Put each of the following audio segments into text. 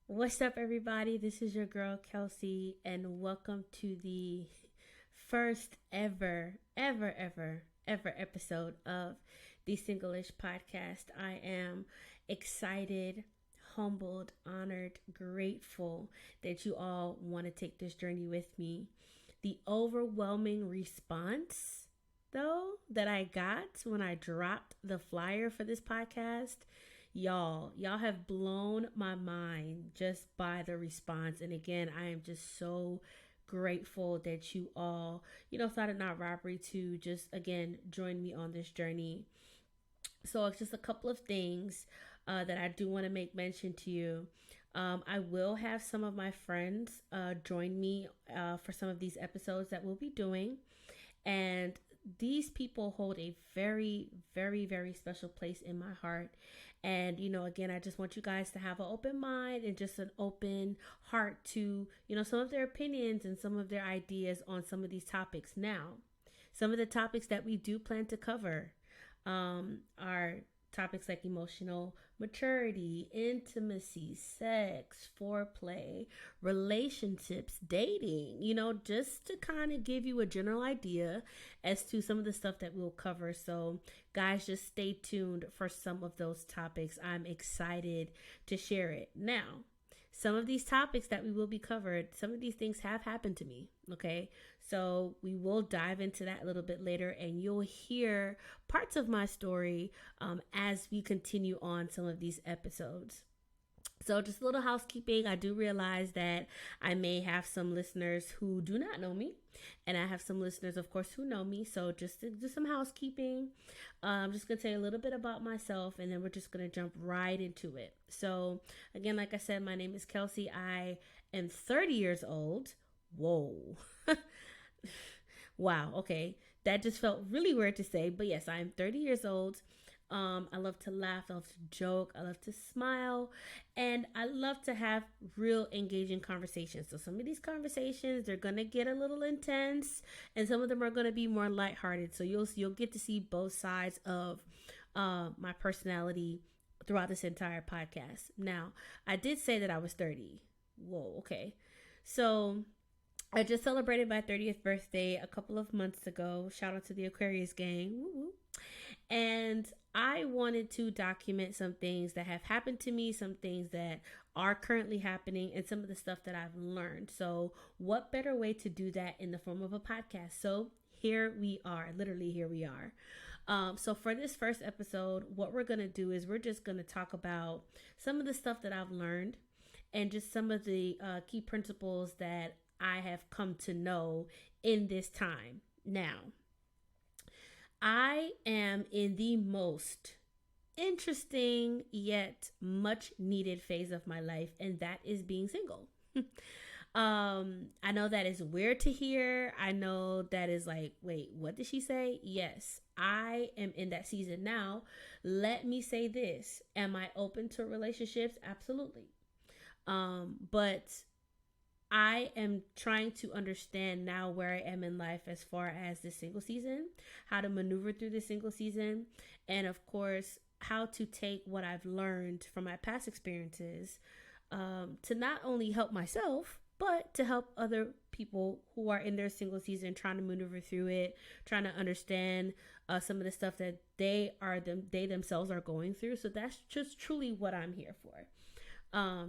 What's up, everybody? This is your girl, Kelsey, and welcome to the first ever episode of the Single.ish podcast. I am excited, humbled, honored, grateful that you all want to take this journey with me. The overwhelming response, though, that I got when I dropped the flyer for this podcast, y'all have blown my mind just by the response. And again, I am just so grateful that you all, thought it not robbery to just again join me on this journey. So it's just a couple of things that I do want to make mention to you. I will have some of my friends join me for some of these episodes that we'll be doing. And these people hold a very special place in my heart. And, again, I just want you guys to have an open mind and just an open heart to, some of their opinions and some of their ideas on some of these topics. Now, some of the topics that we do plan to cover are topics like emotional maturity, intimacy, sex, foreplay, relationships, dating, just to kind of give you a general idea as to some of the stuff that we'll cover. So, guys, just stay tuned for some of those topics. I'm excited to share it. Now, some of these topics that we will be covered, some of these things have happened to me. Okay. So we will dive into that a little bit later, and you'll hear parts of my story as we continue on some of these episodes. So, just a little housekeeping. I do realize that I may have some listeners who do not know me, and I have some listeners, of course, who know me. So, just to do some housekeeping, I'm just going to tell you a little bit about myself, and then we're just going to jump right into it. So, again, like I said, my name is Kelsey. I am 30 years old. Whoa. Wow. Okay. That just felt really weird to say, but yes, I am 30 years old. I love to laugh, I love to joke, I love to smile, and I love to have real engaging conversations. So some of these conversations, they're gonna get a little intense, and some of them are gonna be more lighthearted. So you'll get to see both sides of my personality throughout this entire podcast. Now, I did say that I was 30. Whoa, okay. So I just celebrated my 30th birthday a couple of months ago. Shout out to the Aquarius gang. Woo-woo. And I wanted to document some things that have happened to me, some things that are currently happening, and some of the stuff that I've learned. So, what better way to do that in the form of a podcast? So, here we are. Literally, here we are. So, for this first episode, what we're going to do is we're just going to talk about some of the stuff that I've learned and just some of the key principles that I have come to know in this time. Now, I am in the most interesting yet much needed phase of my life, and that is being single. I know that is weird to hear. I know that is like, wait, what did she say? Yes, I am in that season now. Let me say this. Am I open to relationships? Absolutely. But I am trying to understand now where I am in life as far as the single season, how to maneuver through the single season, and of course, how to take what I've learned from my past experiences to not only help myself, but to help other people who are in their single season trying to maneuver through it, trying to understand some of the stuff that they themselves are going through. So that's just truly what I'm here for.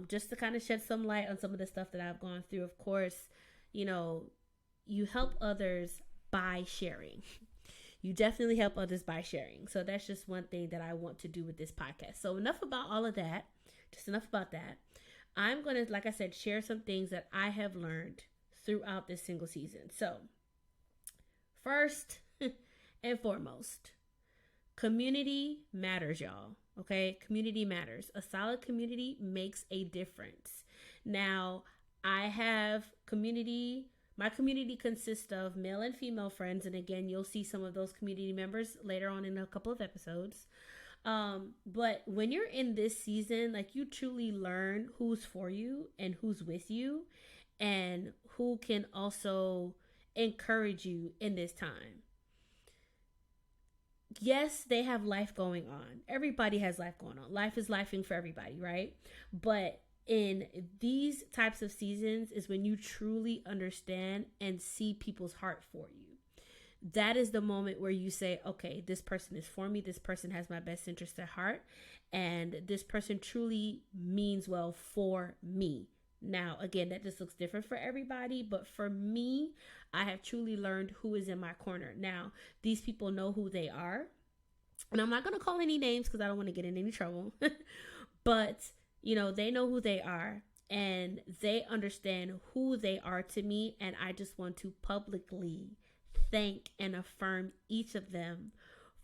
Just to kind of shed some light on some of the stuff that I've gone through. Of course, you help others by sharing. You definitely help others by sharing. So that's just one thing that I want to do with this podcast. So enough about all of that. Just enough about that. I'm going to, like I said, share some things that I have learned throughout this single season. So first and foremost, community matters, y'all. Okay, community matters. A solid community makes a difference. Now, I have community. My community consists of male and female friends, and again, you'll see some of those community members later on in a couple of episodes. But when you're in this season, like, you truly learn who's for you and who's with you, and who can also encourage you in this time. Yes, they have life going on. Everybody has life going on. Life is lifing for everybody, right? But in these types of seasons is when you truly understand and see people's heart for you. That is the moment where you say, okay, this person is for me. This person has my best interest at heart. And this person truly means well for me. Now, again, that just looks different for everybody. But for me, I have truly learned who is in my corner. Now, these people know who they are. And I'm not going to call any names because I don't want to get in any trouble. But, they know who they are. And they understand who they are to me. And I just want to publicly thank and affirm each of them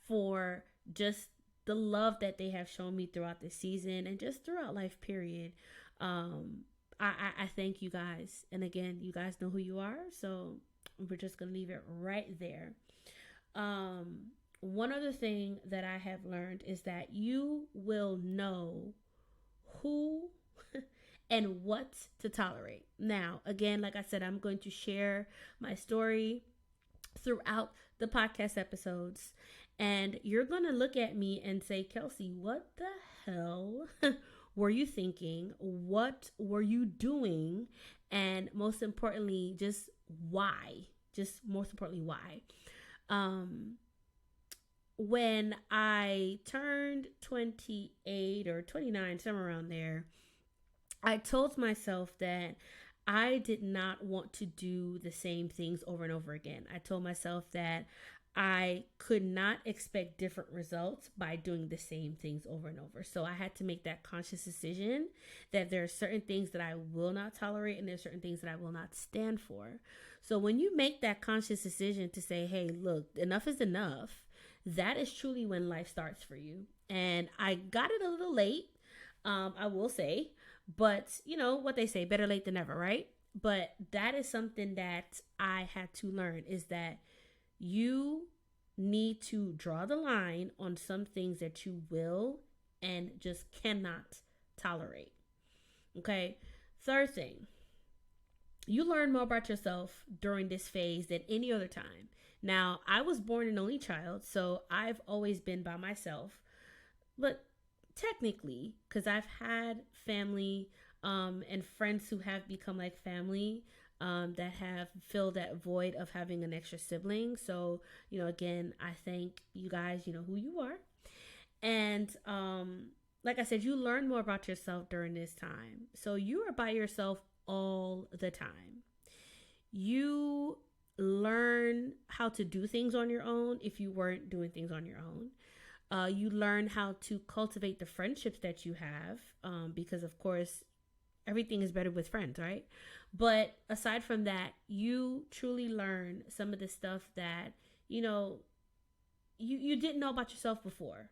for just the love that they have shown me throughout the season and just throughout life, period. I thank you guys. And again, you guys know who you are. So we're just going to leave it right there. One other thing that I have learned is that you will know who and what to tolerate. Now, again, like I said, I'm going to share my story throughout the podcast episodes, and you're going to look at me and say, Kelsey, what the hell were you thinking? What were you doing? And most importantly, just why? Why? When I turned 28 or 29, somewhere around there, I told myself that I did not want to do the same things over and over again. I told myself that I could not expect different results by doing the same things over and over. So I had to make that conscious decision that there are certain things that I will not tolerate and there's certain things that I will not stand for. So when you make that conscious decision to say, hey, look, enough is enough, that is truly when life starts for you. And I got it a little late, I will say. But what they say, better late than never, right? But that is something that I had to learn, is that you need to draw the line on some things that you will and just cannot tolerate. Okay. Third thing, you learn more about yourself during this phase than any other time. Now, I was born an only child, so I've always been by myself. But technically, because I've had family and friends who have become like family that have filled that void of having an extra sibling. So, again, I thank you guys, who you are. And like I said, you learn more about yourself during this time. So you are by yourself all the time. You learn how to do things on your own if you weren't doing things on your own. You learn how to cultivate the friendships that you have because, of course, everything is better with friends, right? But aside from that, you truly learn some of the stuff that, you didn't know about yourself before.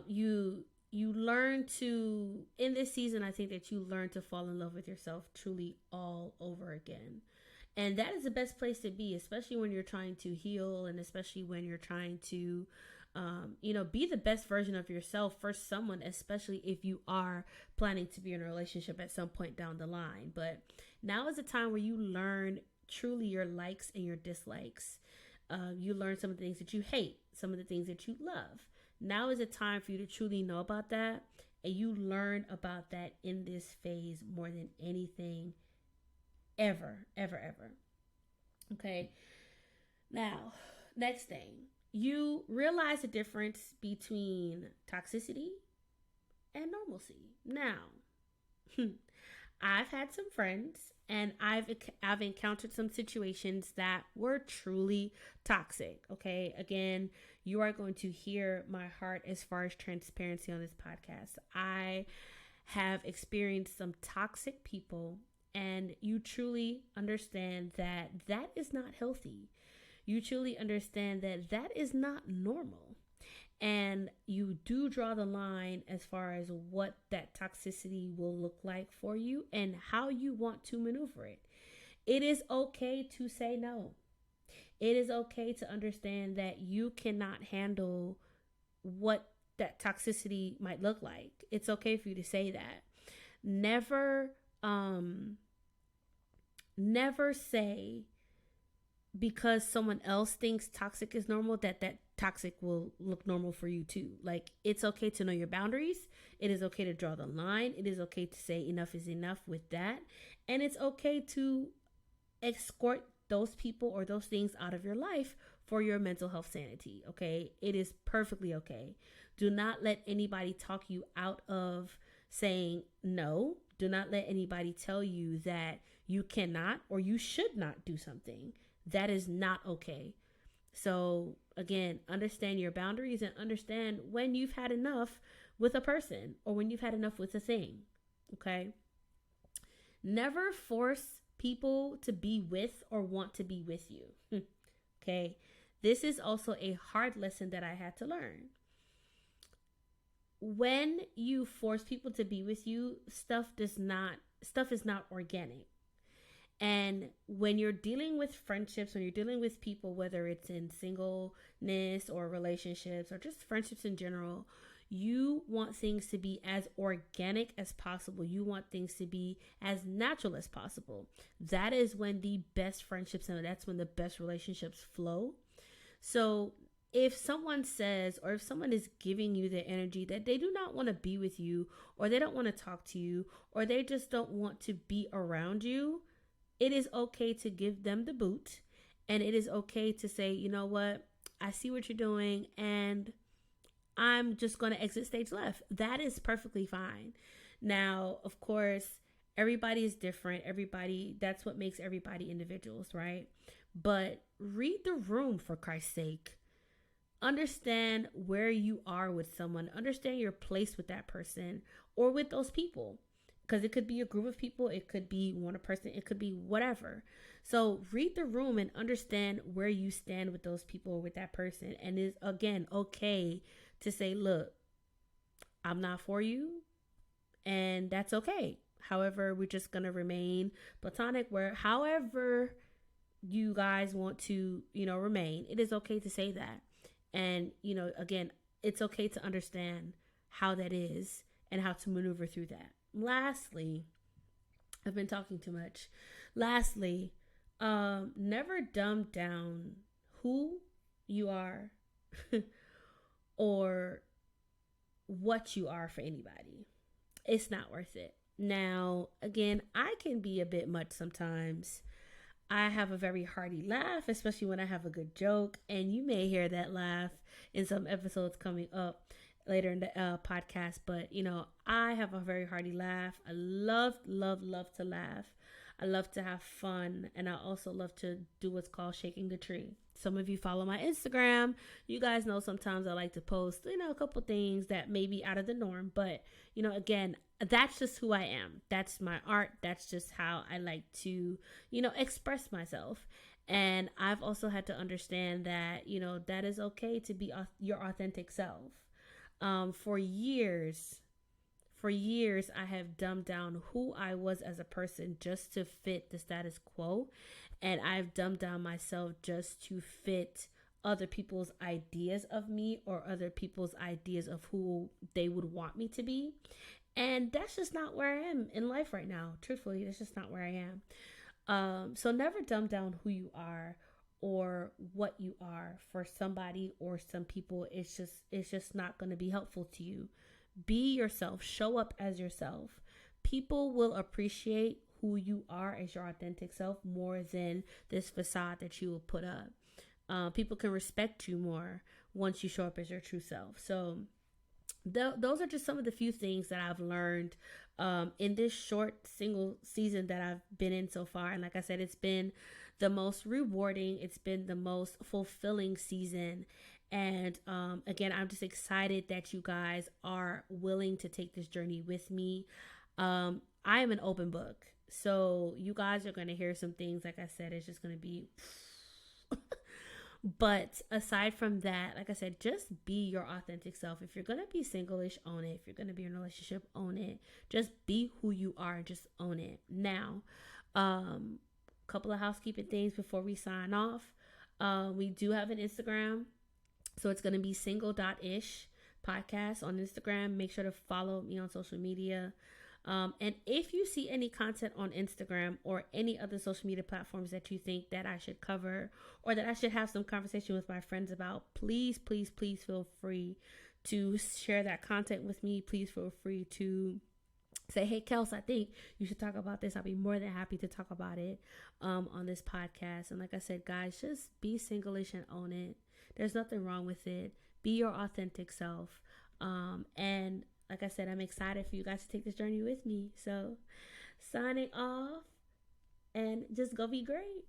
You learn to, in this season, I think that you learn to fall in love with yourself truly all over again. And that is the best place to be, especially when you're trying to heal and especially when you're trying to, be the best version of yourself for someone, especially if you are planning to be in a relationship at some point down the line. But now is a time where you learn truly your likes and your dislikes. You learn some of the things that you hate, some of the things that you love. Now is a time for you to truly know about that. And you learn about that in this phase more than anything ever. Okay. Now, next thing, you realize the difference between toxicity and normalcy. Now, I've had some friends and I've encountered some situations that were truly toxic. Okay. Again, you are going to hear my heart as far as transparency on this podcast. I have experienced some toxic people, and you truly understand that that is not healthy. You truly understand that that is not normal. And you do draw the line as far as what that toxicity will look like for you and how you want to maneuver it. It is okay to say no. It is okay to understand that you cannot handle what that toxicity might look like. It's okay for you to say that. Never say because someone else thinks toxic is normal that toxic will look normal for you too. Like, it's okay to know your boundaries. It is okay to draw the line. It is okay to say enough is enough with that. And it's okay to escort those people or those things out of your life for your mental health sanity. Okay. It is perfectly okay. Do not let anybody talk you out of saying no. Do not let anybody tell you that you cannot or you should not do something. That is not okay. So, again, understand your boundaries and understand when you've had enough with a person or when you've had enough with a thing. Okay. Never force people to be with or want to be with you. Okay. This is also a hard lesson that I had to learn. When you force people to be with you, stuff is not organic. And when you're dealing with friendships, when you're dealing with people, whether it's in singleness or relationships or just friendships in general, you want things to be as organic as possible. You want things to be as natural as possible. That is when the best friendships and that's when the best relationships flow. So if someone says, or if someone is giving you the energy that they do not want to be with you, or they don't want to talk to you, or they just don't want to be around you, it is okay to give them the boot. And it is okay to say, you know what, I see what you're doing and I'm just going to exit stage left. That is perfectly fine. Now, of course, everybody is different. That's what makes everybody individuals, right? But read the room, for Christ's sake. Understand where you are with someone. Understand your place with that person or with those people. Because it could be a group of people. It could be one person. It could be whatever. So read the room and understand where you stand with those people or with that person. And it's, again, okay to say, look, I'm not for you. And that's okay. However, we're just going to remain platonic, where however you guys want to, remain, it is okay to say that. And, again, it's okay to understand how that is and how to maneuver through that. Lastly, I've been talking too much. Lastly, never dumb down who you are or what you are for anybody. It's not worth it. Now, again, I can be a bit much sometimes. I have a very hearty laugh, especially when I have a good joke. And you may hear that laugh in some episodes coming up later in the podcast. But, I have a very hearty laugh. I love to laugh. I love to have fun. And I also love to do what's called shaking the tree. Some of you follow my Instagram. You guys know sometimes I like to post, a couple things that may be out of the norm. But, again, that's just who I am. That's my art. That's just how I like to, express myself. And I've also had to understand that, that is okay to be your authentic self. For years, I have dumbed down who I was as a person just to fit the status quo. And I've dumbed down myself just to fit other people's ideas of me or other people's ideas of who they would want me to be. And that's just not where I am in life right now. Truthfully, that's just not where I am. So never dumb down who you are or what you are for somebody or some people. It's just not going to be helpful to you. Be yourself. Show up as yourself. People will appreciate who you are as your authentic self more than this facade that you will put up. People can respect you more once you show up as your true self. So those are just some of the few things that I've learned in this short single season that I've been in so far. And like I said, it's been the most rewarding. It's been the most fulfilling season. And again, I'm just excited that you guys are willing to take this journey with me. I am an open book. So you guys are going to hear some things. Like I said, it's just going to be... But aside from that, like I said, just be your authentic self. If you're going to be single-ish, own it. If you're going to be in a relationship, own it. Just be who you are. Just own it. Now, couple of housekeeping things before we sign off. We do have an Instagram. So it's going to be Single.ish podcast on Instagram. Make sure to follow me on social media. And if you see any content on Instagram or any other social media platforms that you think that I should cover or that I should have some conversation with my friends about, please, please, please feel free to share that content with me. Please feel free to say, hey, Kels, I think you should talk about this. I'll be more than happy to talk about it on this podcast. And like I said, guys, just be single-ish and own it. There's nothing wrong with it. Be your authentic self. And like I said, I'm excited for you guys to take this journey with me. So signing off and just go be great.